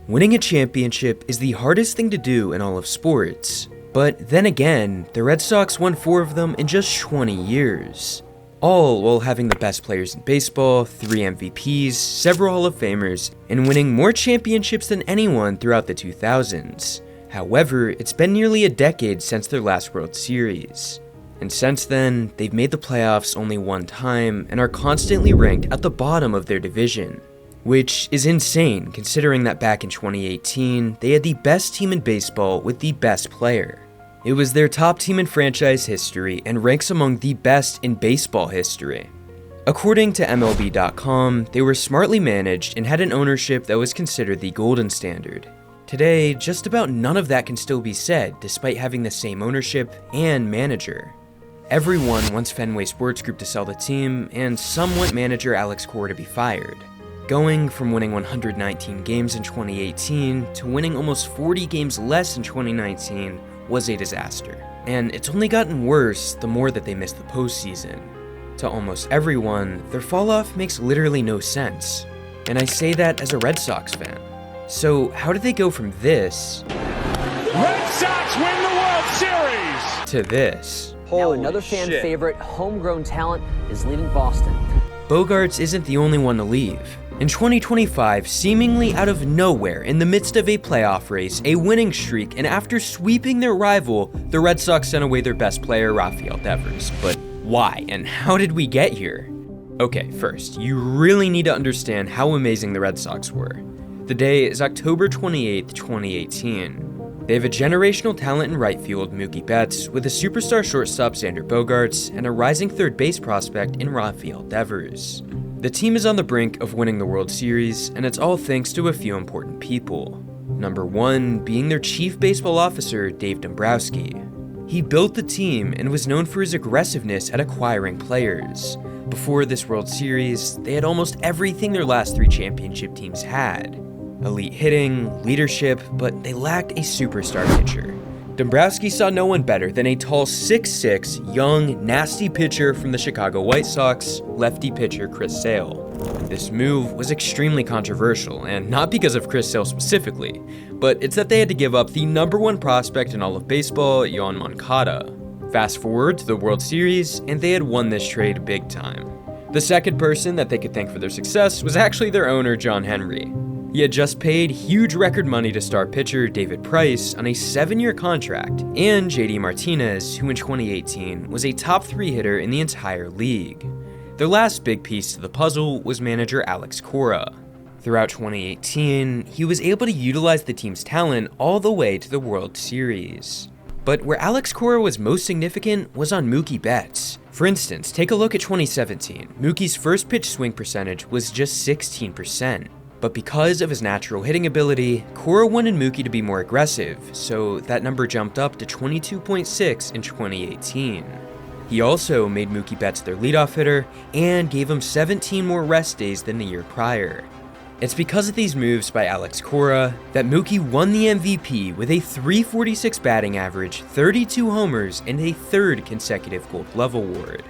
Winning a championship is the hardest thing to do in all of sports. But then again, the Red Sox won 4 of them in just 20 years. All while having the best players in baseball, 3 MVPs, several Hall of Famers, and winning more championships than anyone throughout the 2000s. However, it's been nearly a decade since their last World Series. And since then, they've made the playoffs only 1 time and are constantly ranked at the bottom of their division. Which is insane considering that back in 2018, they had the best team in baseball with the best player. It was their top team in franchise history and ranks among the best in baseball history. According to MLB.com, they were smartly managed and had an ownership that was considered the golden standard. Today, just about none of that can still be said despite having the same ownership and manager. Everyone wants Fenway Sports Group to sell the team, and some want manager Alex Cora to be fired. Going from winning 119 games in 2018 to winning almost 40 games less in 2019 was a disaster. And it's only gotten worse the more that they missed the postseason. To almost everyone, their falloff makes literally no sense. And I say that as a Red Sox fan. So how did they go from this Red Sox win the World Series to this? Now another fan favorite, homegrown talent, is leaving Boston. Bogaerts isn't the only one to leave. In 2025, seemingly out of nowhere, in the midst of a playoff race, a winning streak, and after sweeping their rival, the Red Sox sent away their best player, Rafael Devers. But why, and how did we get here? Okay, first, you really need to understand how amazing the Red Sox were. The day is October 28th, 2018. They have a generational talent in right field, Mookie Betts, with a superstar shortstop, Xander Bogaerts, and a rising third base prospect in Rafael Devers. The team is on the brink of winning the World Series, and it's all thanks to a few important people. Number 1 being their chief baseball officer, Dave Dombrowski. He built the team and was known for his aggressiveness at acquiring players. Before this World Series, they had almost everything their last 3 championship teams had. Elite hitting, leadership, but they lacked a superstar pitcher. Dombrowski saw no one better than a tall 6'6", young, nasty pitcher from the Chicago White Sox, lefty pitcher Chris Sale. This move was extremely controversial, and not because of Chris Sale specifically, but it's that they had to give up the number 1 prospect in all of baseball, Yoán Moncada. Fast forward to the World Series, and they had won this trade big time. The second person that they could thank for their success was actually their owner, John Henry. He had just paid huge record money to star pitcher David Price on a 7-year contract, and JD Martinez, who in 2018 was a top 3 hitter in the entire league. Their last big piece to the puzzle was manager Alex Cora. Throughout 2018, he was able to utilize the team's talent all the way to the World Series. But where Alex Cora was most significant was on Mookie Betts. For instance, take a look at 2017. Mookie's first pitch swing percentage was just 16%. But because of his natural hitting ability, Cora wanted Mookie to be more aggressive, so that number jumped up to 22.6 in 2018. He also made Mookie Betts their leadoff hitter and gave him 17 more rest days than the year prior. It's because of these moves by Alex Cora that Mookie won the MVP with a .346 batting average, 32 homers, and a 3rd consecutive Gold Glove award.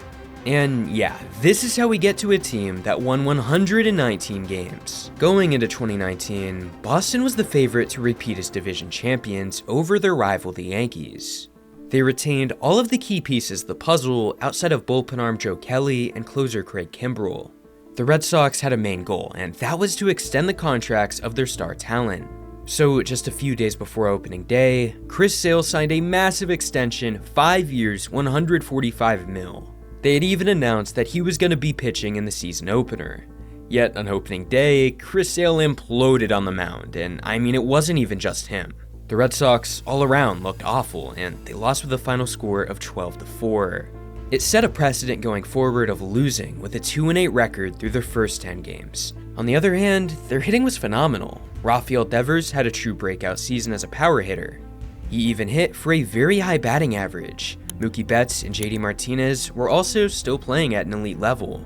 And yeah, this is how we get to a team that won 119 games. Going into 2019, Boston was the favorite to repeat as division champions over their rival, the Yankees. They retained all of the key pieces of the puzzle outside of bullpen arm Joe Kelly and closer Craig Kimbrell. The Red Sox had a main goal, and that was to extend the contracts of their star talent. So just a few days before opening day, Chris Sale signed a massive extension, 5 years, $145 million. They had even announced that he was going to be pitching in the season opener. Yet on opening day, Chris Sale imploded on the mound, and I mean it wasn't even just him. The Red Sox all around looked awful, and they lost with a final score of 12-4. It set a precedent going forward of losing with a 2-8 record through their first 10 games. On the other hand, their hitting was phenomenal. Rafael Devers had a true breakout season as a power hitter. He even hit for a very high batting average. Mookie Betts and JD Martinez were also still playing at an elite level.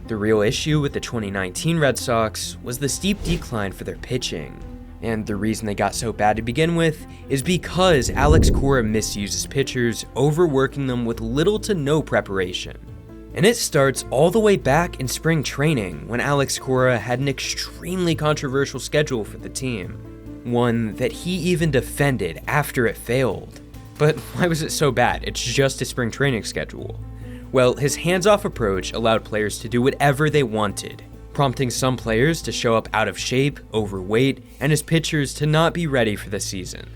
The real issue with the 2019 Red Sox was the steep decline for their pitching. And the reason they got so bad to begin with is because Alex Cora misuses pitchers, overworking them with little to no preparation. And it starts all the way back in spring training when Alex Cora had an extremely controversial schedule for the team. one that he even defended after it failed. But why was it so bad? It's just a spring training schedule. Well, his hands-off approach allowed players to do whatever they wanted, prompting some players to show up out of shape, overweight, and his pitchers to not be ready for the season.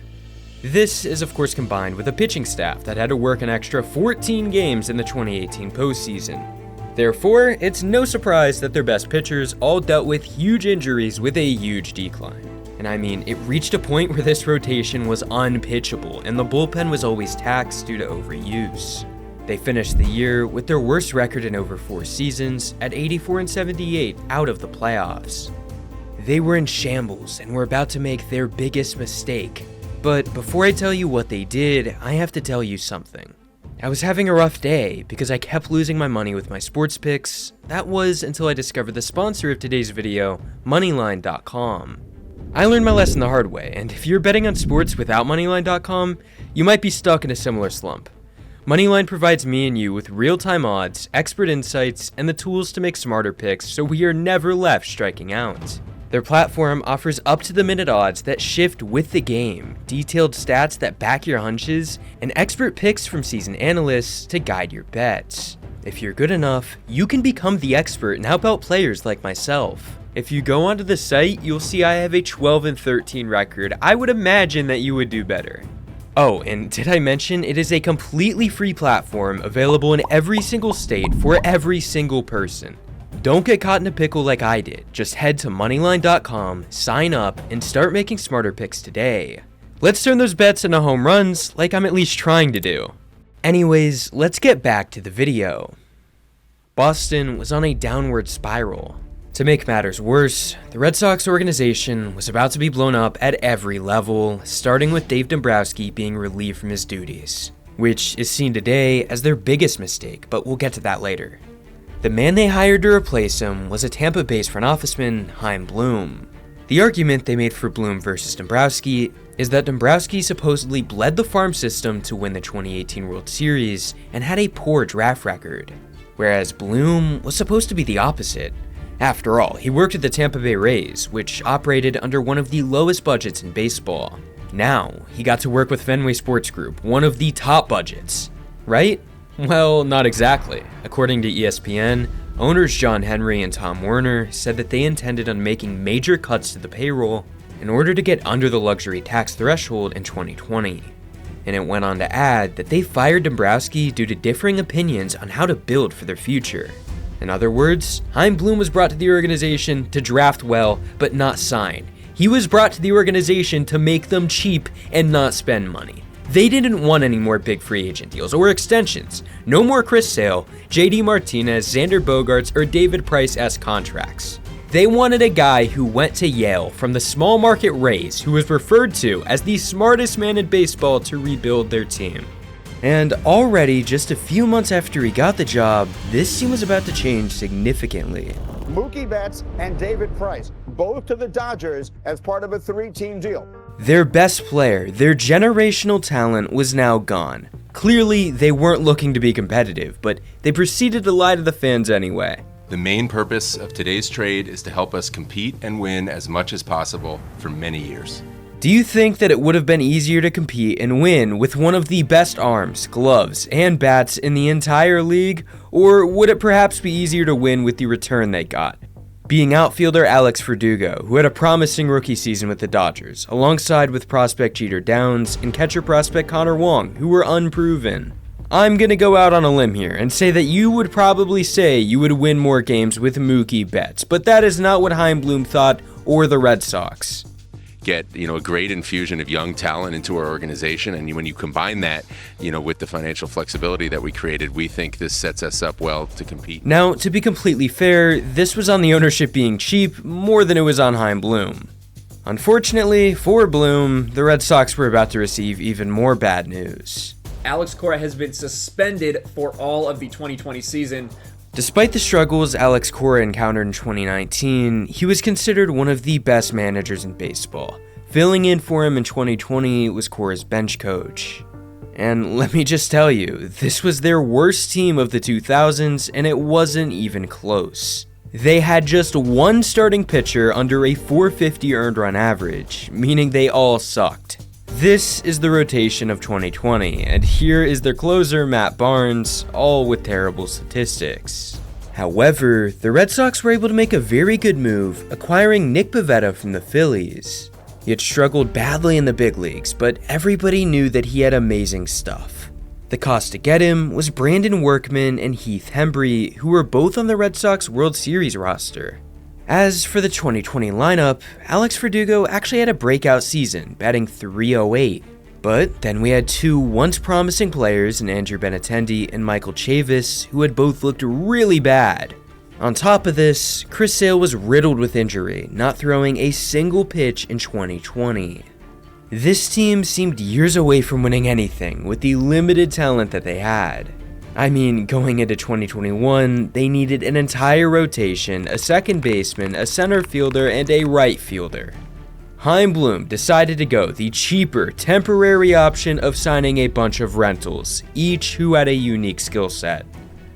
This is of course combined with a pitching staff that had to work an extra 14 games in the 2018 postseason. Therefore, it's no surprise that their best pitchers all dealt with huge injuries with a huge decline. And I mean, it reached a point where this rotation was unpitchable and the bullpen was always taxed due to overuse. They finished the year with their worst record in over 4 seasons at 84-78 out of the playoffs. They were in shambles and were about to make their biggest mistake. But before I tell you what they did, I have to tell you something. I was having a rough day because I kept losing my money with my sports picks. That was until I discovered the sponsor of today's video, Moneyline.com. I learned my lesson the hard way, and if you're betting on sports without Moneyline.com, you might be stuck in a similar slump. Moneyline provides me and you with real-time odds, expert insights, and the tools to make smarter picks so we are never left striking out. Their platform offers up-to-the-minute odds that shift with the game, detailed stats that back your hunches, and expert picks from seasoned analysts to guide your bets. If you're good enough, you can become the expert and help out players like myself. If you go onto the site, you'll see I have a 12-13 record. I would imagine that you would do better. Oh, and did I mention it is a completely free platform available in every single state for every single person. Don't get caught in a pickle like I did. Just head to Moneyline.com, sign up, and start making smarter picks today. Let's turn those bets into home runs like I'm at least trying to do. Anyways, let's get back to the video. Boston was on a downward spiral. To make matters worse, the Red Sox organization was about to be blown up at every level, starting with Dave Dombrowski being relieved from his duties, which is seen today as their biggest mistake, but we'll get to that later. The man they hired to replace him was a Tampa-based front officeman, Chaim Bloom. The argument they made for Bloom versus Dombrowski is that Dombrowski supposedly bled the farm system to win the 2018 World Series and had a poor draft record, whereas Bloom was supposed to be the opposite. After all, he worked at the Tampa Bay Rays, which operated under one of the lowest budgets in baseball. Now, he got to work with Fenway Sports Group, one of the top budgets. Right? Well, not exactly. According to ESPN, owners John Henry and Tom Werner said that they intended on making major cuts to the payroll in order to get under the luxury tax threshold in 2020. And it went on to add that they fired Dombrowski due to differing opinions on how to build for their future. In other words, Chaim Bloom was brought to the organization to draft well, but not sign. He was brought to the organization to make them cheap and not spend money. They didn't want any more big free agent deals or extensions. No more Chris Sale, JD Martinez, Xander Bogaerts, or David Price-esque contracts. They wanted a guy who went to Yale from the small market Rays, who was referred to as the smartest man in baseball to rebuild their team. And already, just a few months after he got the job, this team was about to change significantly. Mookie Betts and David Price, both to the Dodgers as part of a 3-team deal. Their best player, their generational talent, was now gone. Clearly, they weren't looking to be competitive, but they proceeded to lie to the fans anyway. The main purpose of today's trade is to help us compete and win as much as possible for many years. Do you think that it would have been easier to compete and win with one of the best arms, gloves, and bats in the entire league? Or would it perhaps be easier to win with the return they got? Being outfielder Alex Verdugo, who had a promising rookie season with the Dodgers, alongside with prospect Jeter Downs and catcher prospect Connor Wong, who were unproven. I'm gonna go out on a limb here and say that you would probably say you would win more games with Mookie Betts, but that is not what Chaim Bloom thought or the Red Sox. Get a great infusion of young talent into our organization, and when you combine that with the financial flexibility that we created, we think this sets us up well to compete. Now, to be completely fair, this was on the ownership being cheap more than it was on Chaim Bloom. Unfortunately for Bloom, the Red Sox were about to receive even more bad news. Alex Cora has been suspended for all of the 2020 season. Despite the struggles Alex Cora encountered in 2019, he was considered one of the best managers in baseball. Filling in for him in 2020 was Cora's bench coach. And let me just tell you, this was their worst team of the 2000s, and it wasn't even close. They had just one starting pitcher under a .450 earned run average, meaning they all sucked. This is the rotation of 2020, and here is their closer, Matt Barnes, all with terrible statistics. However, the Red Sox were able to make a very good move, acquiring Nick Pivetta from the Phillies. He had struggled badly in the big leagues, but everybody knew that he had amazing stuff. The cost to get him was Brandon Workman and Heath Hembree, who were both on the Red Sox World Series roster. As for the 2020 lineup, Alex Verdugo actually had a breakout season, batting .308. But then we had two once promising players in Andrew Benintendi and Michael Chavis, who had both looked really bad. On top of this, Chris Sale was riddled with injury, not throwing a single pitch in 2020. This team seemed years away from winning anything with the limited talent that they had. I mean, going into 2021, they needed an entire rotation, a second baseman, a center fielder, and a right fielder. Chaim Bloom decided to go the cheaper, temporary option of signing a bunch of rentals, each who had a unique skill set.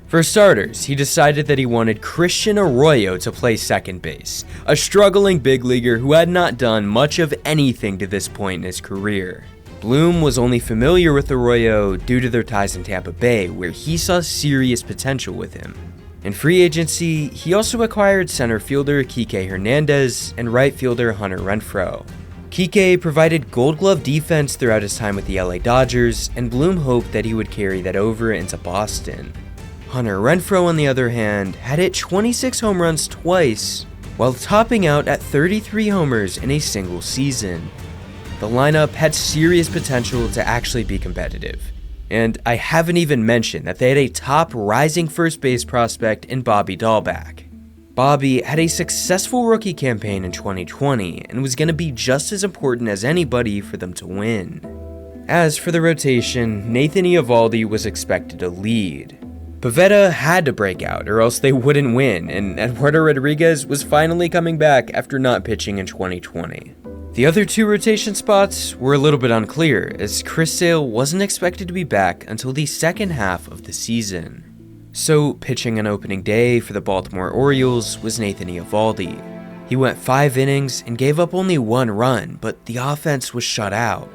For starters, he decided that he wanted Christian Arroyo to play second base, a struggling big leaguer who had not done much of anything to this point in his career. Bloom was only familiar with Arroyo due to their ties in Tampa Bay, where he saw serious potential with him. In free agency, he also acquired center fielder Kike Hernandez and right fielder Hunter Renfroe. Kike provided Gold Glove defense throughout his time with the LA Dodgers, and Bloom hoped that he would carry that over into Boston. Hunter Renfroe, on the other hand, had hit 26 home runs twice, while topping out at 33 homers in a single season. The lineup had serious potential to actually be competitive. And I haven't even mentioned that they had a top rising first base prospect in Bobby Dahlback. Bobby had a successful rookie campaign in 2020 and was going to be just as important as anybody for them to win. As for the rotation, Nathan Eovaldi was expected to lead. Pivetta had to break out or else they wouldn't win, and Eduardo Rodriguez was finally coming back after not pitching in 2020. The other two rotation spots were a little bit unclear, as Chris Sale wasn't expected to be back until the second half of the season. So, pitching on opening day for the Baltimore Orioles was Nathan Eovaldi. He went 5 innings and gave up only 1 run, but the offense was shut out.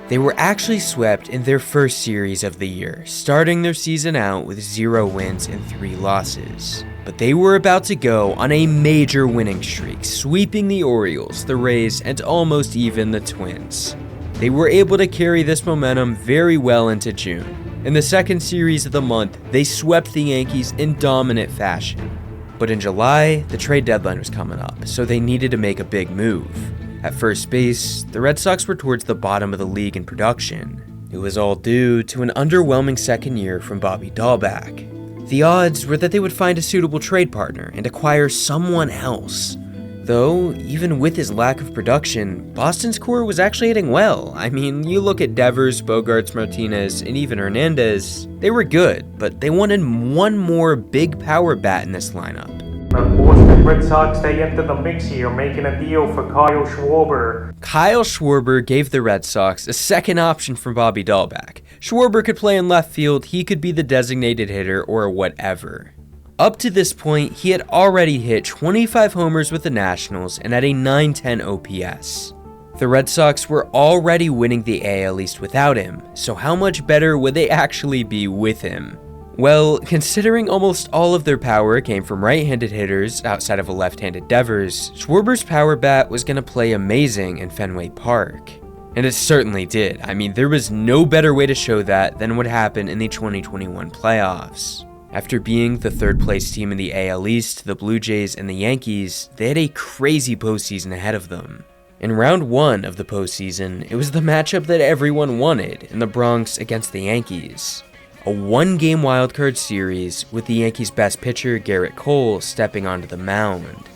They were actually swept in their first series of the year, starting their season out with 0 wins and 3 losses. But they were about to go on a major winning streak, sweeping the Orioles, the Rays, and almost even the Twins. They were able to carry this momentum very well into June. In the second series of the month, they swept the Yankees in dominant fashion. But in July, the trade deadline was coming up, so they needed to make a big move. At first base, the Red Sox were towards the bottom of the league in production. It was all due to an underwhelming second year from Bobby Dahlback. The odds were that they would find a suitable trade partner and acquire someone else. Though, even with his lack of production, Boston's core was actually hitting well. I mean, you look at Devers, Bogarts, Martinez, and even Hernandez, they were good, but they wanted one more big power bat in this lineup. The Boston Red Sox, they entered the mix here, making a deal for Kyle Schwarber. Kyle Schwarber gave the Red Sox a second option from Bobby Dahlback. Schwarber could play in left field, he could be the designated hitter, or whatever. Up to this point, he had already hit 25 homers with the Nationals and had a .910 OPS. The Red Sox were already winning the AL East without him, so how much better would they actually be with him? Well, considering almost all of their power came from right-handed hitters outside of a left-handed Devers, Schwarber's power bat was going to play amazing in Fenway Park. And it certainly did. I mean, there was no better way to show that than what happened in the 2021 playoffs. After being the third-place team in the AL East, the Blue Jays and the Yankees, they had a crazy postseason ahead of them. In round 1 of the postseason, it was the matchup that everyone wanted in the Bronx against the Yankees. A 1-game wildcard series with the Yankees' best pitcher, Garrett Cole, stepping onto the mound.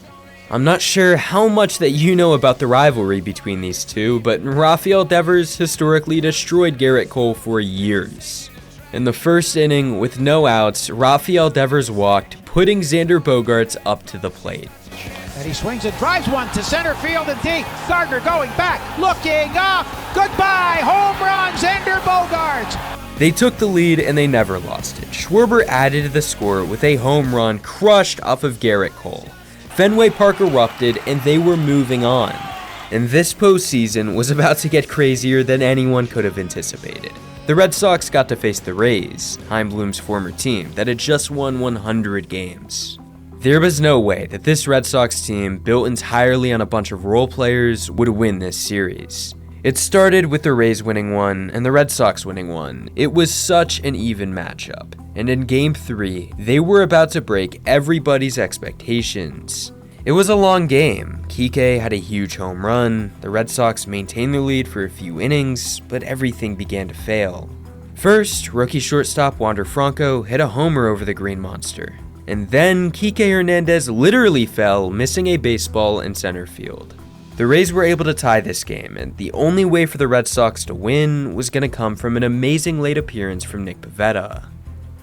I'm not sure how much that you know about the rivalry between these two, but Rafael Devers historically destroyed Garrett Cole for years. In the first inning, with no outs, Rafael Devers walked, putting Xander Bogaerts up to the plate. And he swings and drives one to center field and deep. Gardner going back, looking up. Goodbye, home run, Xander Bogaerts. They took the lead and they never lost it. Schwarber added to the score with a home run crushed off of Garrett Cole. Fenway Park erupted and they were moving on. And this postseason was about to get crazier than anyone could have anticipated. The Red Sox got to face the Rays, Chaim Bloom's former team, that had just won 100 games. There was no way that this Red Sox team, built entirely on a bunch of role players, would win this series. It started with the Rays winning one and the Red Sox winning one. It was such an even matchup. And in Game 3, they were about to break everybody's expectations. It was a long game. Kike had a huge home run, the Red Sox maintained their lead for a few innings, but everything began to fail. First, rookie shortstop Wander Franco hit a homer over the Green Monster. And then Kike Hernandez literally fell, missing a baseball in center field. The Rays were able to tie this game, and the only way for the Red Sox to win was going to come from an amazing late appearance from Nick Pivetta.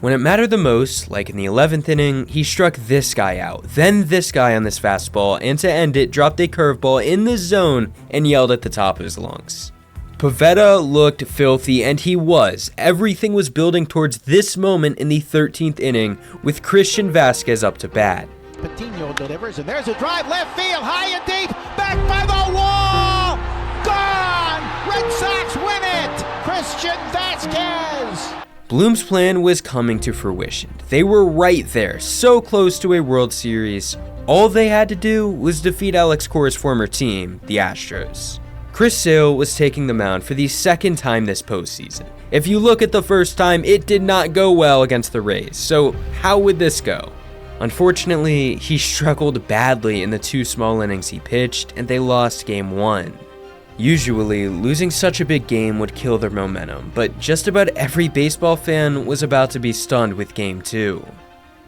When it mattered the most, like in the 11th inning, he struck this guy out, then this guy on this fastball, and to end it, dropped a curveball in the zone and yelled at the top of his lungs. Pivetta looked filthy, and he was. Everything was building towards this moment in the 13th inning with Christian Vasquez up to bat. Patino delivers, and there's a drive left field, high and deep, back by the wall! Gone! Red Sox win it! Christian Vasquez! Bloom's plan was coming to fruition. They were right there, so close to a World Series. All they had to do was defeat Alex Cora's former team, the Astros. Chris Sale was taking the mound for the second time this postseason. If you look at the first time, it did not go well against the Rays, so how would this go? Unfortunately, he struggled badly in the 2 small innings he pitched, and they lost Game 1. Usually, losing such a big game would kill their momentum, but just about every baseball fan was about to be stunned with Game 2.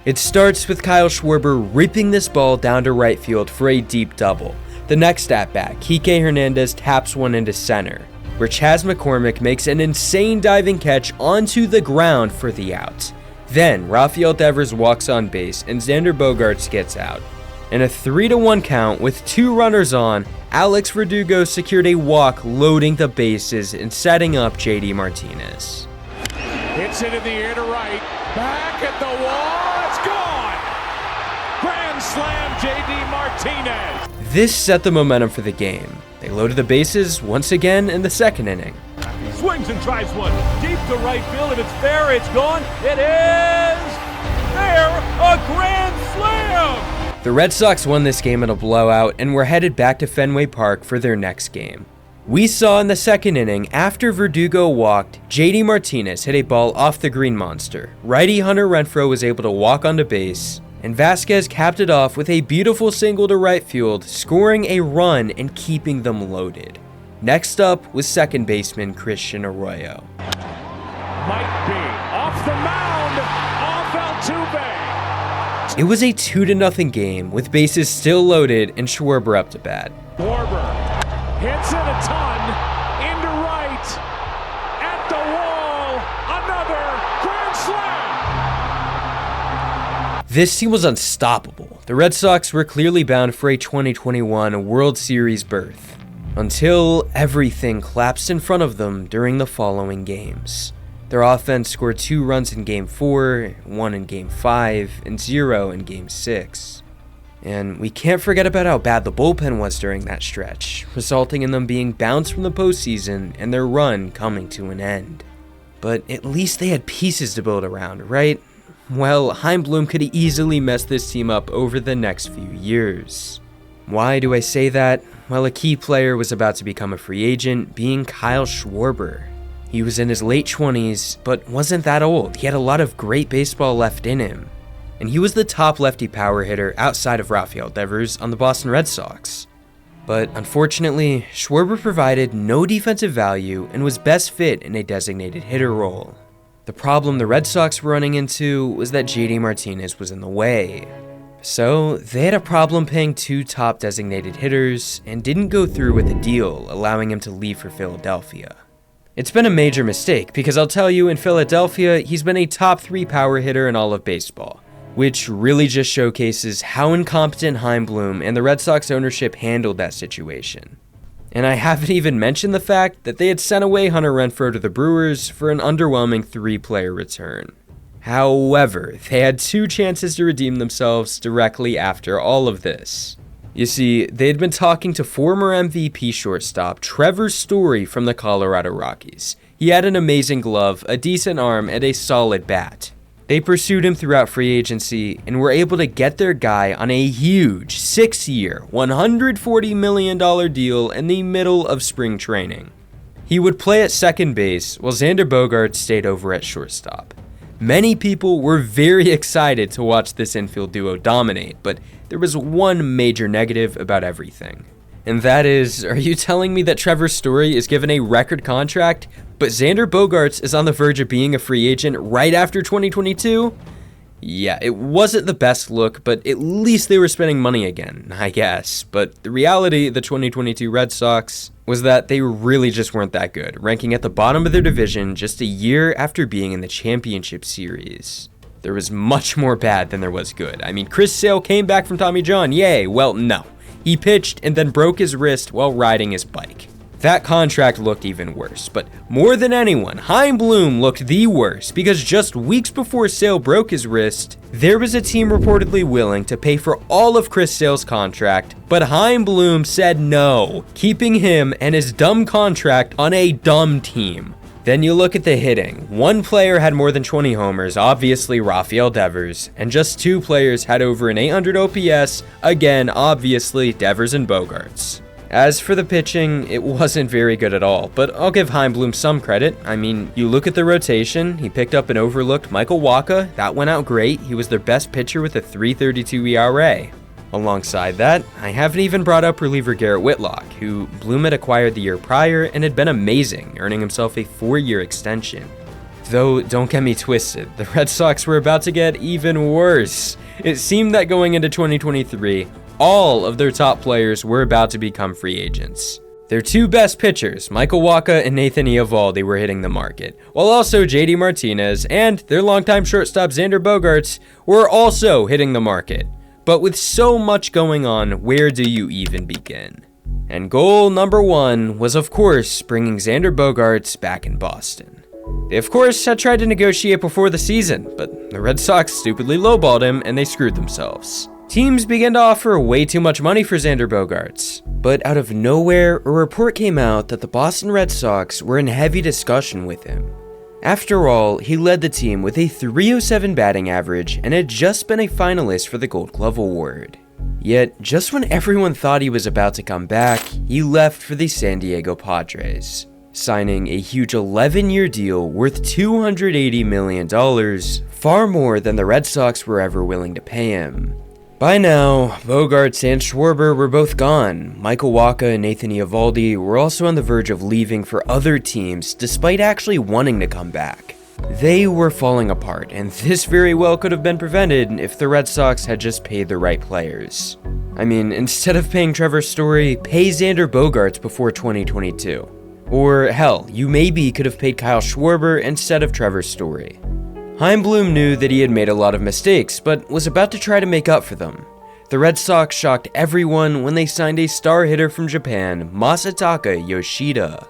It starts with Kyle Schwarber ripping this ball down to right field for a deep double. The next at-bat, Kike Hernandez taps one into center, where Chas McCormick makes an insane diving catch onto the ground for the out. Then, Rafael Devers walks on base and Xander Bogaerts gets out. In a 3-1 count with 2 runners on, Alex Verdugo secured a walk loading the bases and setting up JD Martinez. Hits it in the air to right. Back at the wall. It's gone. Grand slam, JD Martinez. This set the momentum for the game. They loaded the bases once again in the 2nd inning. Swings and tries one. Deep to right field. If it's fair, it's gone. It is fair. A grand slam. The Red Sox won this game in a blowout and were headed back to Fenway Park for their next game. We saw in the 2nd inning, after Verdugo walked, JD Martinez hit a ball off the Green Monster. Righty Hunter Renfroe was able to walk onto base, and Vasquez capped it off with a beautiful single to right field, scoring a run and keeping them loaded. Next up was second baseman Christian Arroyo. Might be off the mound, off Altuve. It was a 2-0 game with bases still loaded and Schwarber up to bat. Schwarber hits it a ton into right at the wall. Another grand slam. This team was unstoppable. The Red Sox were clearly bound for a 2021 World Series berth until everything collapsed in front of them during the following games. Their offense scored 2 runs in Game 4, 1 in Game 5, and 0 in Game 6. And we can't forget about how bad the bullpen was during that stretch, resulting in them being bounced from the postseason and their run coming to an end. But at least they had pieces to build around, right? Well, Chaim Bloom could easily mess this team up over the next few years. Why do I say that? Well, a key player was about to become a free agent, being Kyle Schwarber. He was in his late 20s, but wasn't that old. He had a lot of great baseball left in him. And he was the top lefty power hitter outside of Rafael Devers on the Boston Red Sox. But unfortunately, Schwarber provided no defensive value and was best fit in a designated hitter role. The problem the Red Sox were running into was that JD Martinez was in the way. So they had a problem paying 2 top designated hitters and didn't go through with a deal allowing him to leave for Philadelphia. It's been a major mistake because I'll tell you, in Philadelphia, he's been a top 3 power hitter in all of baseball, which really just showcases how incompetent Chaim Bloom and the Red Sox ownership handled that situation. And I haven't even mentioned the fact that they had sent away Hunter Renfroe to the Brewers for an underwhelming 3-player return. However, they had 2 chances to redeem themselves directly after all of this. You see, they had been talking to former MVP shortstop Trevor Story from the Colorado Rockies. He had an amazing glove, a decent arm, and a solid bat. They pursued him throughout free agency and were able to get their guy on a huge 6-year, $140 million deal in the middle of spring training. He would play at second base while Xander Bogaerts stayed over at shortstop. Many people were very excited to watch this infield duo dominate, but there was one major negative about everything. And that is, are you telling me that Trevor Story is given a record contract, but Xander Bogaerts is on the verge of being a free agent right after 2022? Yeah, it wasn't the best look, but at least they were spending money again, I guess. But the reality of the 2022 Red Sox was that they really just weren't that good, ranking at the bottom of their division just a year after being in the championship series. There was much more bad than there was good. I mean, Chris Sale came back from Tommy John, yay. Well, no. He pitched and then broke his wrist while riding his bike. That contract looked even worse, but more than anyone, Chaim Bloom looked the worst because just weeks before Sale broke his wrist, there was a team reportedly willing to pay for all of Chris Sale's contract, but Chaim Bloom said no, keeping him and his dumb contract on a dumb team. Then you look at the hitting. One player had more than 20 homers, obviously Rafael Devers, and just 2 players had over an 800 OPS, again, obviously Devers and Bogaerts. As for the pitching, it wasn't very good at all, but I'll give Chaim Bloom some credit. I mean, you look at the rotation, he picked up an overlooked Michael Wacha, that went out great, he was their best pitcher with a 3.32 ERA. Alongside that, I haven't even brought up reliever Garrett Whitlock, who Bloom had acquired the year prior and had been amazing, earning himself a 4-year extension. Though, don't get me twisted, the Red Sox were about to get even worse. It seemed that going into 2023, all of their top players were about to become free agents. Their 2 best pitchers, Michael Wacha and Nathan Eovaldi, were hitting the market, while also JD Martinez and their longtime shortstop Xander Bogaerts were also hitting the market. But with so much going on, where do you even begin? And goal number 1 was, of course, bringing Xander Bogaerts back in Boston. They, of course, had tried to negotiate before the season, but the Red Sox stupidly lowballed him and they screwed themselves. Teams began to offer way too much money for Xander Bogaerts, but out of nowhere, a report came out that the Boston Red Sox were in heavy discussion with him. After all, he led the team with a .307 batting average and had just been a finalist for the Gold Glove Award. Yet, just when everyone thought he was about to come back, he left for the San Diego Padres, signing a huge 11-year deal worth $280 million, far more than the Red Sox were ever willing to pay him. By now, Bogaerts and Schwarber were both gone. Michael Wacha and Nathan Eovaldi were also on the verge of leaving for other teams despite actually wanting to come back. They were falling apart, and this very well could have been prevented if the Red Sox had just paid the right players. I mean, instead of paying Trevor Story, pay Xander Bogaerts before 2022. Or hell, you maybe could have paid Kyle Schwarber instead of Trevor Story. Chaim Bloom knew that he had made a lot of mistakes, but was about to try to make up for them. The Red Sox shocked everyone when they signed a star hitter from Japan, Masataka Yoshida.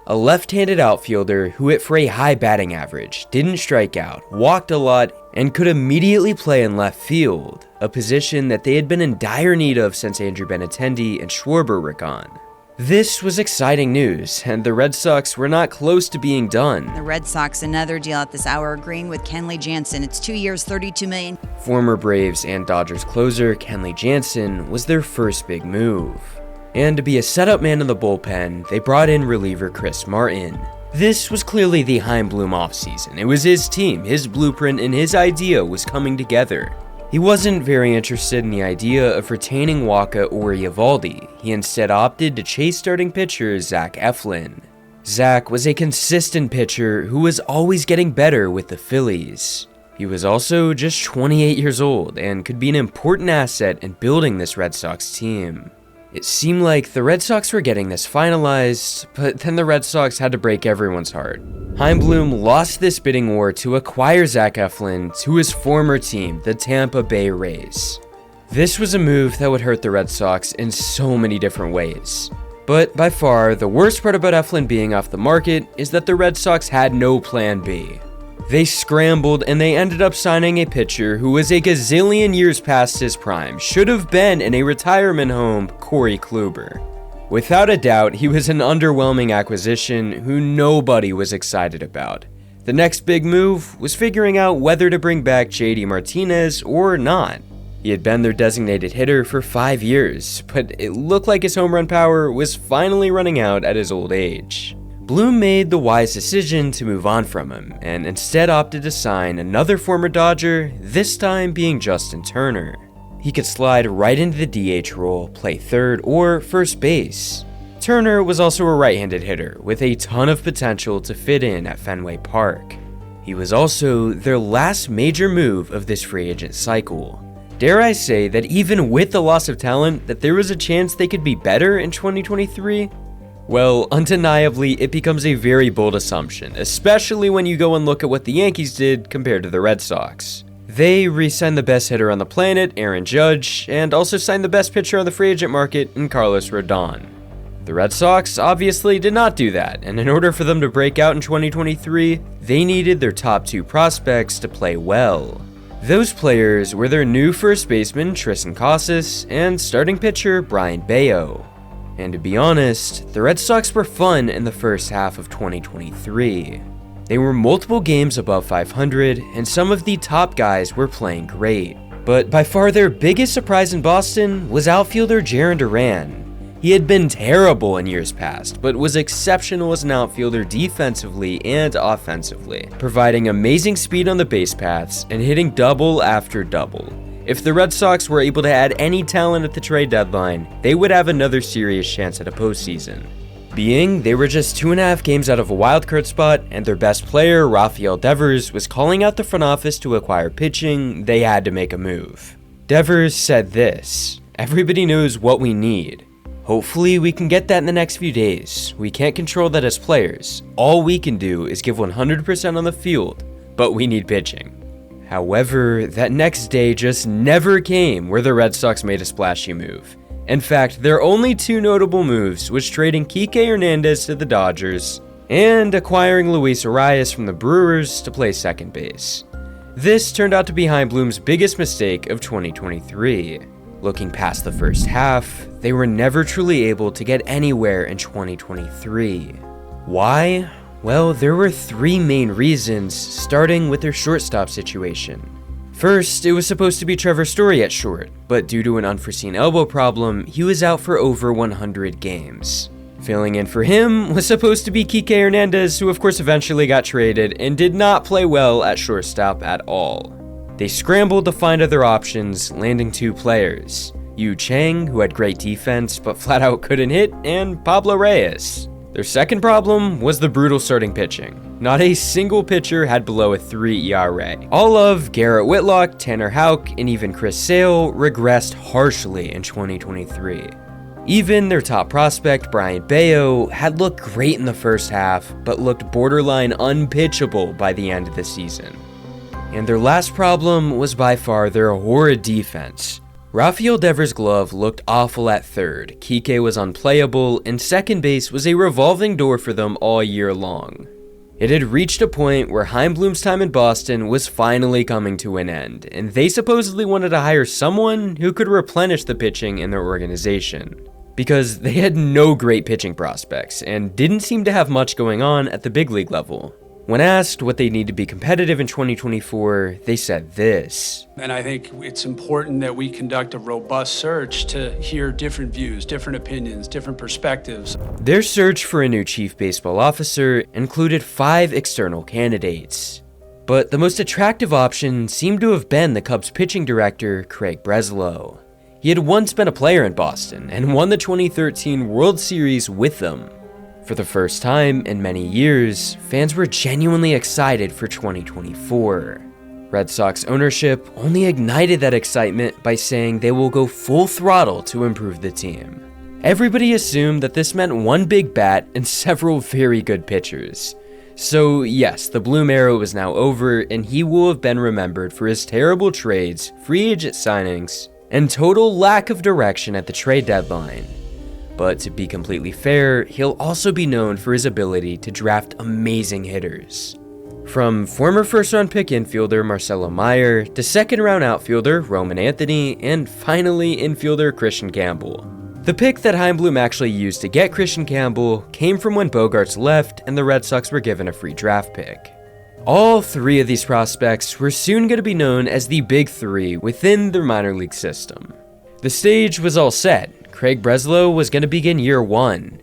A left-handed outfielder who hit for a high batting average, didn't strike out, walked a lot, and could immediately play in left field, a position that they had been in dire need of since Andrew Benintendi and Schwarber were gone. This was exciting news, and the Red Sox were not close to being done. The Red Sox, another deal at this hour, agreeing with Kenley Jansen. It's 2 years, $32 million. Former Braves and Dodgers closer Kenley Jansen was their first big move. And to be a setup man in the bullpen, they brought in reliever Chris Martin. This was clearly the Chaim Bloom offseason. It was his team, his blueprint, and his idea was coming together. He wasn't very interested in the idea of retaining Wacha or Eovaldi. He instead opted to chase starting pitcher Zach Eflin. Zach was a consistent pitcher who was always getting better with the Phillies. He was also just 28 years old and could be an important asset in building this Red Sox team. It seemed like the Red Sox were getting this finalized, but then the Red Sox had to break everyone's heart. Chaim Bloom lost this bidding war to acquire Zach Eflin to his former team, the Tampa Bay Rays. This was a move that would hurt the Red Sox in so many different ways. But by far, the worst part about Eflin being off the market is that the Red Sox had no plan B. They scrambled and they ended up signing a pitcher who was a gazillion years past his prime, should have been in a retirement home, Corey Kluber. Without a doubt, he was an underwhelming acquisition who nobody was excited about. The next big move was figuring out whether to bring back JD Martinez or not. He had been their designated hitter for 5 years, but it looked like his home run power was finally running out at his old age. Bloom made the wise decision to move on from him, and instead opted to sign another former Dodger, this time being Justin Turner. He could slide right into the DH role, play third or first base. Turner was also a right-handed hitter with a ton of potential to fit in at Fenway Park. He was also their last major move of this free agent cycle. Dare I say that even with the loss of talent, that there was a chance they could be better in 2023? Well, undeniably, it becomes a very bold assumption, especially when you go and look at what the Yankees did compared to the Red Sox. They re-signed the best hitter on the planet, Aaron Judge, and also signed the best pitcher on the free agent market in Carlos Rodon. The Red Sox obviously did not do that, and in order for them to break out in 2023, they needed their top 2 prospects to play well. Those players were their new first baseman Tristan Casas and starting pitcher Brian Bayo. And to be honest, the Red Sox were fun in the first half of 2023. They were multiple games above 500, and some of the top guys were playing great. But by far their biggest surprise in Boston was outfielder Jarren Duran. He had been terrible in years past, but was exceptional as an outfielder defensively and offensively, providing amazing speed on the base paths and hitting double after double. If the Red Sox were able to add any talent at the trade deadline, they would have another serious chance at a postseason. Being they were just 2.5 games out of a wildcard spot, and their best player, Rafael Devers, was calling out the front office to acquire pitching, they had to make a move. Devers said this: "Everybody knows what we need. Hopefully we can get that in the next few days. We can't control that as players. All we can do is give 100% on the field, but we need pitching." However, that next day just never came where the Red Sox made a splashy move. In fact, their only 2 notable moves was trading Kike Hernandez to the Dodgers and acquiring Luis Arias from the Brewers to play second base. This turned out to be Chaim Bloom's biggest mistake of 2023. Looking past the first half, they were never truly able to get anywhere in 2023. Why? Well, there were 3 main reasons, starting with their shortstop situation. First, it was supposed to be Trevor Story at short, but due to an unforeseen elbow problem, he was out for over 100 games. Filling in for him was supposed to be Kike Hernandez, who of course eventually got traded and did not play well at shortstop at all. They scrambled to find other options, landing 2 players: Yu Chang, who had great defense but flat out couldn't hit, and Pablo Reyes. Their second problem was the brutal starting pitching. Not a single pitcher had below a 3 ERA. All of Garrett Whitlock, Tanner Houck, and even Chris Sale regressed harshly in 2023. Even their top prospect, Brian Bayo, had looked great in the first half, but looked borderline unpitchable by the end of the season. And their last problem was by far their horrid defense. Rafael Devers' glove looked awful at third, Kike was unplayable, and second base was a revolving door for them all year long. It had reached a point where Chaim Bloom's time in Boston was finally coming to an end, and they supposedly wanted to hire someone who could replenish the pitching in their organization. Because they had no great pitching prospects, and didn't seem to have much going on at the big league level. When asked what they need to be competitive in 2024, they said this: "And I think it's important that we conduct a robust search to hear different views, different opinions, different perspectives." Their search for a new chief baseball officer included 5 external candidates. But the most attractive option seemed to have been the Cubs pitching director, Craig Breslow. He had once been a player in Boston and won the 2013 World Series with them. For the first time in many years, fans were genuinely excited for 2024. Red Sox ownership only ignited that excitement by saying they will go full throttle to improve the team. Everybody assumed that this meant one big bat and several very good pitchers. So yes, the Bloom era was now over, and he will have been remembered for his terrible trades, free agent signings, and total lack of direction at the trade deadline. But to be completely fair, he'll also be known for his ability to draft amazing hitters. From former first-round pick infielder Marcelo Meyer to second-round outfielder Roman Anthony, and finally infielder Christian Campbell. The pick that Chaim Bloom actually used to get Christian Campbell came from when Bogaerts left and the Red Sox were given a free draft pick. All three of these prospects were soon going to be known as the Big Three within their minor league system. The stage was all set. Craig Breslow was going to begin year one.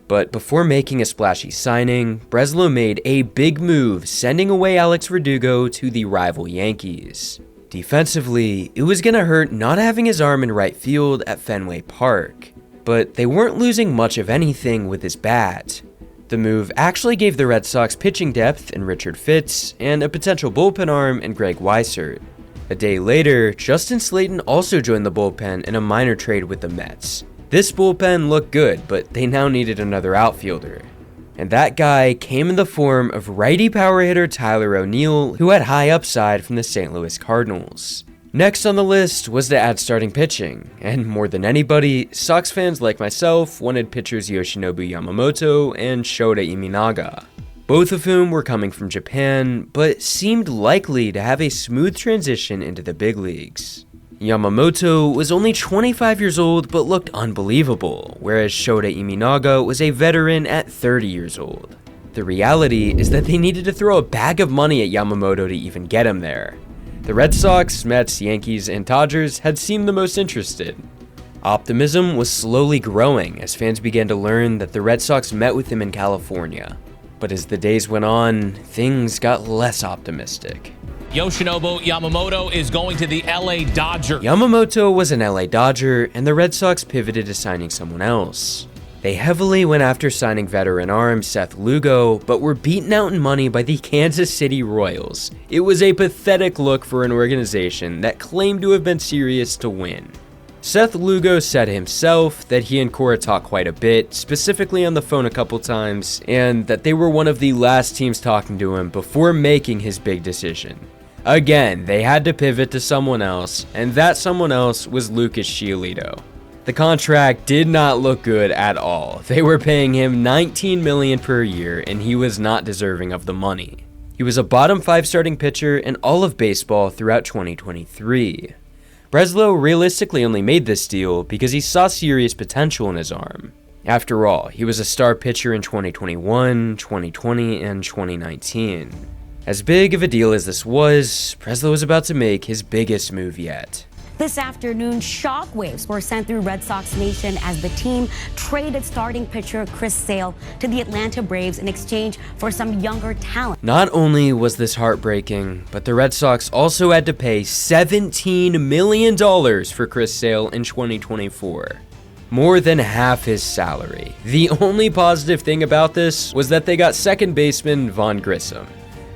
But before making a splashy signing, Breslow made a big move, sending away Alex Verdugo to the rival Yankees. Defensively, it was going to hurt not having his arm in right field at Fenway Park, but they weren't losing much of anything with his bat. The move actually gave the Red Sox pitching depth in Richard Fitz and a potential bullpen arm in Greg Weissert. A day later, Justin Slayton also joined the bullpen in a minor trade with the Mets. This bullpen looked good, but they now needed another outfielder. And that guy came in the form of righty power hitter Tyler O'Neill, who had high upside from the St. Louis Cardinals. Next on the list was to add starting pitching, and more than anybody, Sox fans like myself wanted pitchers Yoshinobu Yamamoto and Shota Iminaga, both of whom were coming from Japan, but seemed likely to have a smooth transition into the big leagues. Yamamoto was only 25 years old but looked unbelievable, whereas Shota Iminaga was a veteran at 30 years old. The reality is that they needed to throw a bag of money at Yamamoto to even get him there. The Red Sox, Mets, Yankees, and Dodgers had seemed the most interested. Optimism was slowly growing as fans began to learn that the Red Sox met with him in California. But as the days went on, things got less optimistic. Yoshinobu Yamamoto is going to the LA Dodgers. Yamamoto was an LA Dodger, and the Red Sox pivoted to signing someone else. They heavily went after signing veteran arm Seth Lugo, but were beaten out in money by the Kansas City Royals. It was a pathetic look for an organization that claimed to have been serious to win. Seth Lugo said himself that he and Cora talked quite a bit, specifically on the phone a couple times, and that they were one of the last teams talking to him before making his big decision. Again, they had to pivot to someone else, and that someone else was Lucas Giolito. The contract did not look good at all. They were paying him $19 million per year, and he was not deserving of the money. He was a bottom 5 starting pitcher in all of baseball throughout 2023. Breslow realistically only made this deal because he saw serious potential in his arm. After all, he was a star pitcher in 2021, 2020, and 2019. As big of a deal as this was, Breslow was about to make his biggest move yet. This afternoon, shockwaves were sent through Red Sox Nation as the team traded starting pitcher Chris Sale to the Atlanta Braves in exchange for some younger talent. Not only was this heartbreaking, but the Red Sox also had to pay $17 million for Chris Sale in 2024. More than half his salary. The only positive thing about this was that they got second baseman Vaughn Grissom.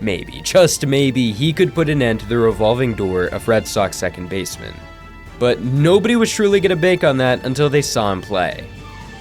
Maybe, just maybe, he could put an end to the revolving door of Red Sox second basemen. But nobody was truly going to bank on that until they saw him play.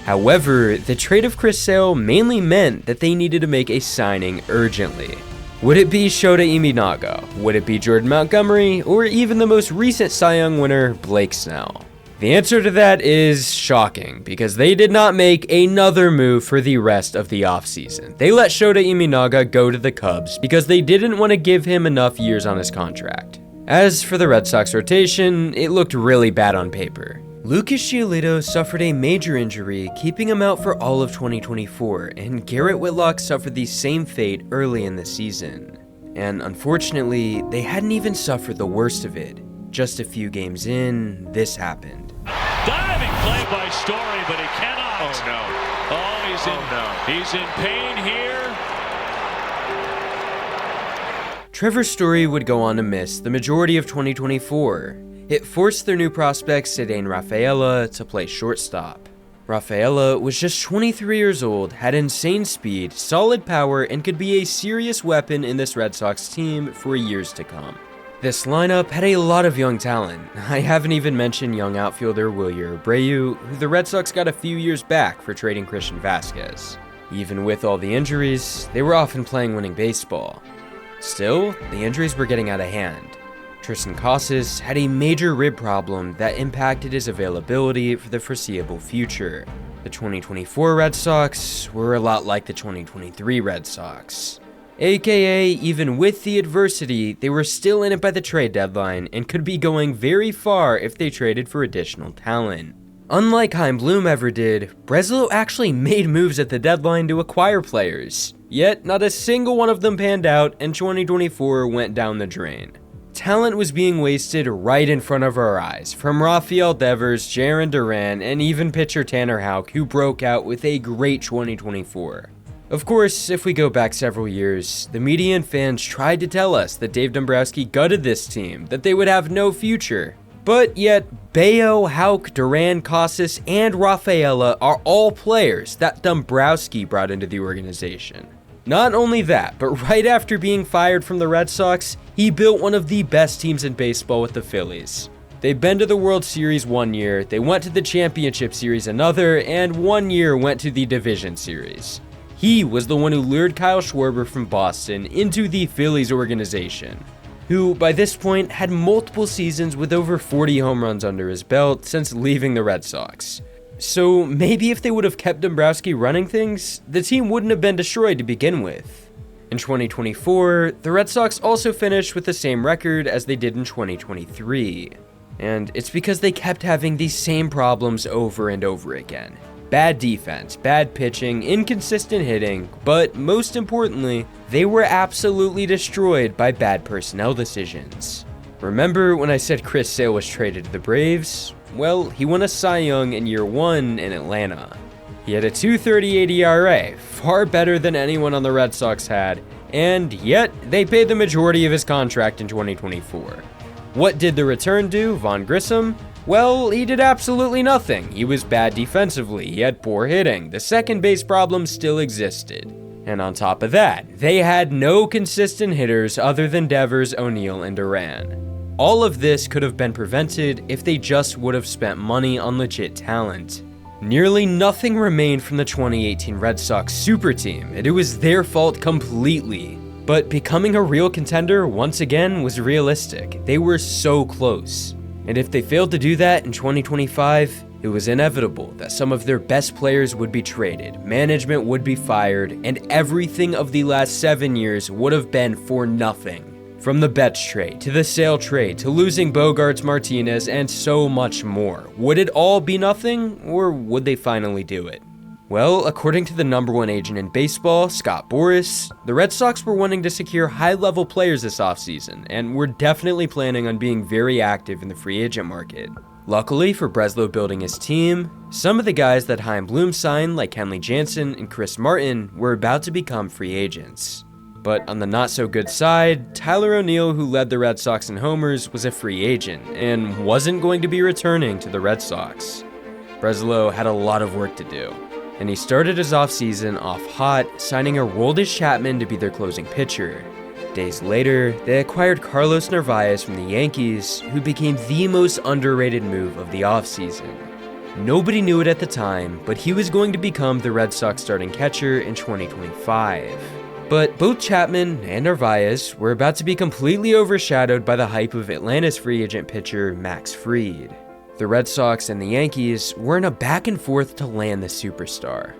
However, the trade of Chris Sale mainly meant that they needed to make a signing urgently. Would it be Shota Iminaga? Would it be Jordan Montgomery? Or even the most recent Cy Young winner, Blake Snell? The answer to that is shocking, because they did not make another move for the rest of the offseason. They let Shota Iminaga go to the Cubs because they didn't want to give him enough years on his contract. As for the Red Sox rotation, it looked really bad on paper. Lucas Giolito suffered a major injury, keeping him out for all of 2024, and Garrett Whitlock suffered the same fate early in the season. And unfortunately, they hadn't even suffered the worst of it. Just a few games in, this happened. Diving play by Story, but he cannot. Oh no. Oh, he's in pain here. Trevor Story would go on to miss the majority of 2024. It forced their new prospect Ceddanne Rafaela to play shortstop. Rafaela was just 23 years old, had insane speed, solid power, and could be a serious weapon in this Red Sox team for years to come. This lineup had a lot of young talent. I haven't even mentioned young outfielder Wilyer Abreu, who the Red Sox got a few years back for trading Christian Vasquez. Even with all the injuries, they were often playing winning baseball. Still, the injuries were getting out of hand. Tristan Casas had a major rib problem that impacted his availability for the foreseeable future. The 2024 Red Sox were a lot like the 2023 Red Sox. AKA, even with the adversity, they were still in it by the trade deadline and could be going very far if they traded for additional talent. Unlike Chaim Bloom ever did, Breslow actually made moves at the deadline to acquire players. Yet, not a single one of them panned out, and 2024 went down the drain. Talent was being wasted right in front of our eyes, from Rafael Devers, Jarren Duran, and even pitcher Tanner Houck, who broke out with a great 2024. Of course, if we go back several years, the media and fans tried to tell us that Dave Dombrowski gutted this team, that they would have no future. But yet, Bayo, Houck, Duran, Casas, and Rafaela are all players that Dombrowski brought into the organization. Not only that, but right after being fired from the Red Sox, he built one of the best teams in baseball with the Phillies. They've been to the World Series one year, they went to the Championship Series another, and one year went to the Division Series. He was the one who lured Kyle Schwarber from Boston into the Phillies organization, who by this point had multiple seasons with over 40 home runs under his belt since leaving the Red Sox. So maybe if they would have kept Dombrowski running things, the team wouldn't have been destroyed to begin with. In 2024, the Red Sox also finished with the same record as they did in 2023. And it's because they kept having these same problems over and over again. Bad defense, bad pitching, inconsistent hitting, but most importantly, they were absolutely destroyed by bad personnel decisions. Remember when I said Chris Sale was traded to the Braves? Well, he won a Cy Young in year 1 in Atlanta. He had a .238 ERA, far better than anyone on the Red Sox had, and yet they paid the majority of his contract in 2024. What did the return do, Vaughn Grissom? Well, he did absolutely nothing. He was bad defensively, he had poor hitting, the second base problem still existed. And on top of that, they had no consistent hitters other than Devers, O'Neill, and Duran. All of this could have been prevented if they just would have spent money on legit talent. Nearly nothing remained from the 2018 Red Sox super team, and it was their fault completely. But becoming a real contender once again was realistic. They were so close. And if they failed to do that in 2025, it was inevitable that some of their best players would be traded, management would be fired, and everything of the last 7 years would have been for nothing. From the Betts trade, to the Sale trade, to losing Bogarts, Martinez, and so much more. Would it all be nothing, or would they finally do it? Well, according to the #1 agent in baseball, Scott Boras, the Red Sox were wanting to secure high-level players this offseason, and were definitely planning on being very active in the free agent market. Luckily for Breslow building his team, some of the guys that Chaim Bloom signed, like Kenley Jansen and Chris Martin, were about to become free agents. But on the not-so-good side, Tyler O'Neill, who led the Red Sox in homers, was a free agent, and wasn't going to be returning to the Red Sox. Breslow had a lot of work to do, and he started his offseason off hot, signing Aroldis Chapman to be their closing pitcher. Days later, they acquired Carlos Narvaez from the Yankees, who became the most underrated move of the offseason. Nobody knew it at the time, but he was going to become the Red Sox starting catcher in 2025. But both Chapman and Narvaez were about to be completely overshadowed by the hype of Atlanta's free agent pitcher Max Fried. The Red Sox and the Yankees were in a back and forth to land the superstar.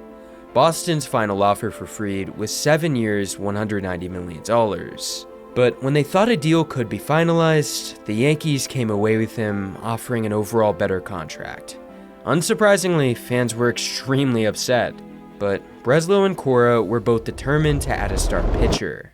Boston's final offer for Fried was 7 years, $190 million. But when they thought a deal could be finalized, the Yankees came away with him, offering an overall better contract. Unsurprisingly, fans were extremely upset, but Breslow and Cora were both determined to add a star pitcher.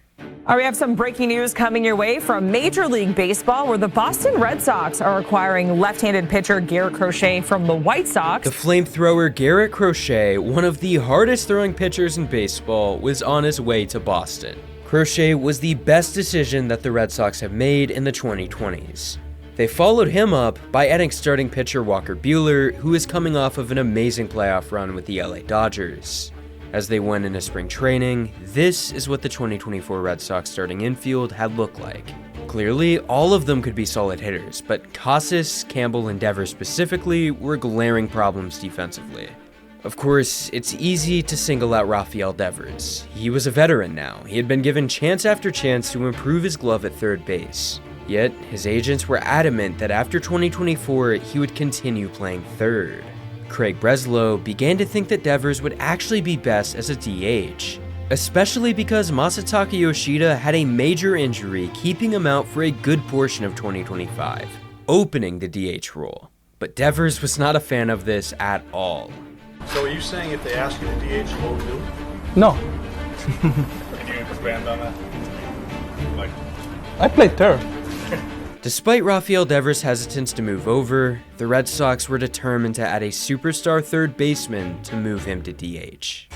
All right, we have some breaking news coming your way from Major League Baseball, where the Boston Red Sox are acquiring left-handed pitcher Garrett Crochet from the White Sox. The flamethrower Garrett Crochet, one of the hardest throwing pitchers in baseball, was on his way to Boston. Crochet was the best decision that the Red Sox have made in the 2020s. They followed him up by adding starting pitcher Walker Buehler, who is coming off of an amazing playoff run with the LA Dodgers. As they went into spring training, this is what the 2024 Red Sox starting infield had looked like. Clearly, all of them could be solid hitters, but Casas, Campbell, and Devers specifically were glaring problems defensively. Of course, it's easy to single out Rafael Devers. He was a veteran now. He had been given chance after chance to improve his glove at third base. Yet, his agents were adamant that after 2024, he would continue playing third. Craig Breslow began to think that Devers would actually be best as a DH. especially because Masataka Yoshida had a major injury keeping him out for a good portion of 2025, opening the DH role. But Devers was not a fan of this at all. So are you saying if they ask you to DH, you won't do it? No. Can you expand on that? Like, I played third. Despite Rafael Devers' hesitance to move over, the Red Sox were determined to add a superstar third baseman to move him to DH.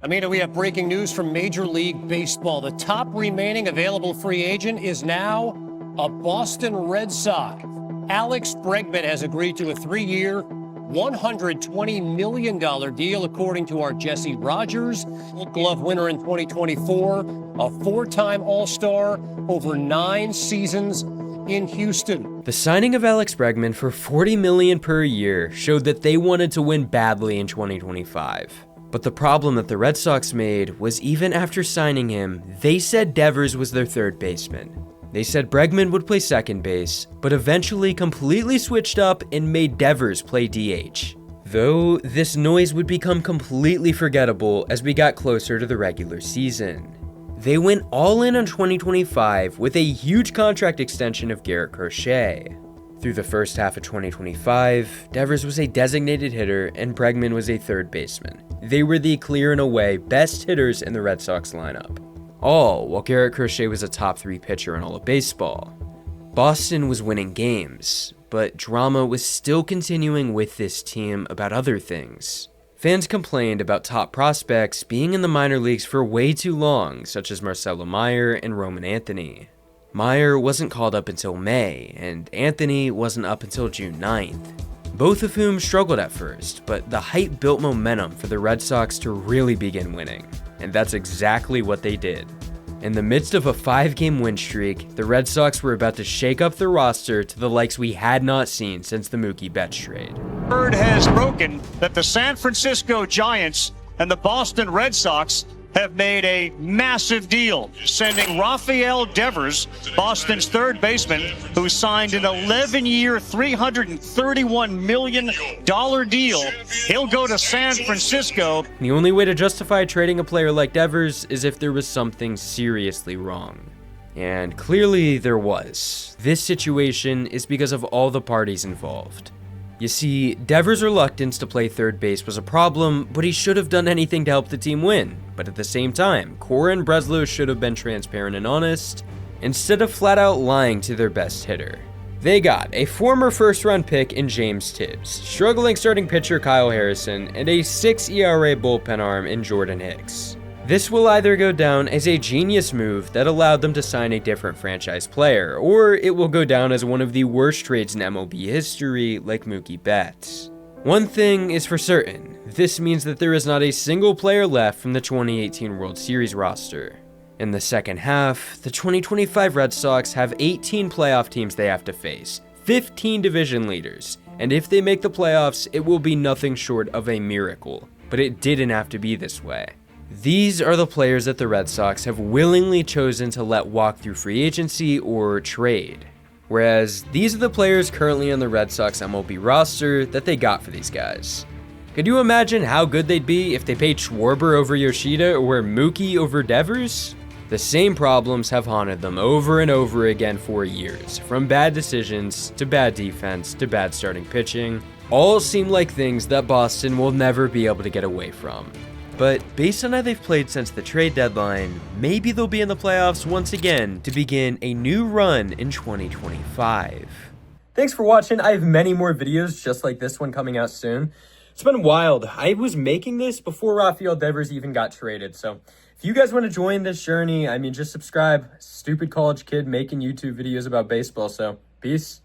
Amina, we have breaking news from Major League Baseball. The top remaining available free agent is now a Boston Red Sox. Alex Bregman has agreed to a 3-year, $120 million deal, according to our Jesse Rogers. Gold Glove winner in 2024, a 4-time All-Star, over 9 seasons in Houston. The signing of Alex Bregman for $40 million per year showed that they wanted to win badly in 2025. But the problem that the Red Sox made was even after signing him, they said Devers was their third baseman. They said Bregman would play second base, but eventually completely switched up and made Devers play DH. Though, this noise would become completely forgettable as we got closer to the regular season. They went all in on 2025 with a huge contract extension of Garrett Crochet. Through the first half of 2025, Devers was a designated hitter and Bregman was a third baseman. They were the clear and away best hitters in the Red Sox lineup. All while Garrett Crochet was a top 3 pitcher in all of baseball. Boston was winning games, but drama was still continuing with this team about other things. Fans complained about top prospects being in the minor leagues for way too long, such as Marcelo Meyer and Roman Anthony. Meyer wasn't called up until May, and Anthony wasn't up until June 9th. Both of whom struggled at first, but the hype built momentum for the Red Sox to really begin winning. And that's exactly what they did. In the midst of a 5-game win streak, the Red Sox were about to shake up their roster to the likes we had not seen since the Mookie Betts trade. Word has broken that the San Francisco Giants and the Boston Red Sox have made a massive deal, sending Rafael Devers, Boston's third baseman, who signed an 11-year, $331 million deal. He'll go to San Francisco. The only way to justify trading a player like Devers is if there was something seriously wrong. And clearly there was. This situation is because of all the parties involved. You see, Devers' reluctance to play third base was a problem, but he should have done anything to help the team win. But at the same time, Cora and Breslow should have been transparent and honest, instead of flat out lying to their best hitter. They got a former first-round pick in James Tibbs, struggling starting pitcher Kyle Harrison, and a 6 ERA bullpen arm in Jordan Hicks. This will either go down as a genius move that allowed them to sign a different franchise player, or it will go down as one of the worst trades in MLB history, like Mookie Betts. One thing is for certain, this means that there is not a single player left from the 2018 World Series roster. In the second half, the 2025 Red Sox have 18 playoff teams they have to face, 15 division leaders, and if they make the playoffs, it will be nothing short of a miracle. But it didn't have to be this way. These are the players that the Red Sox have willingly chosen to let walk through free agency or trade. Whereas these are the players currently on the Red Sox MLB roster that they got for these guys. Could you imagine how good they'd be if they paid Schwarber over Yoshida or Mookie over Devers? The same problems have haunted them over and over again for years, from bad decisions to bad defense to bad starting pitching. All seem like things that Boston will never be able to get away from. But based on how they've played since the trade deadline, maybe they'll be in the playoffs once again to begin a new run in 2025. Thanks for watching. I have many more videos just like this one coming out soon. It's been wild. I was making this before Rafael Devers even got traded. So if you guys want to join this journey, just subscribe. Stupid college kid making YouTube videos about baseball. So peace.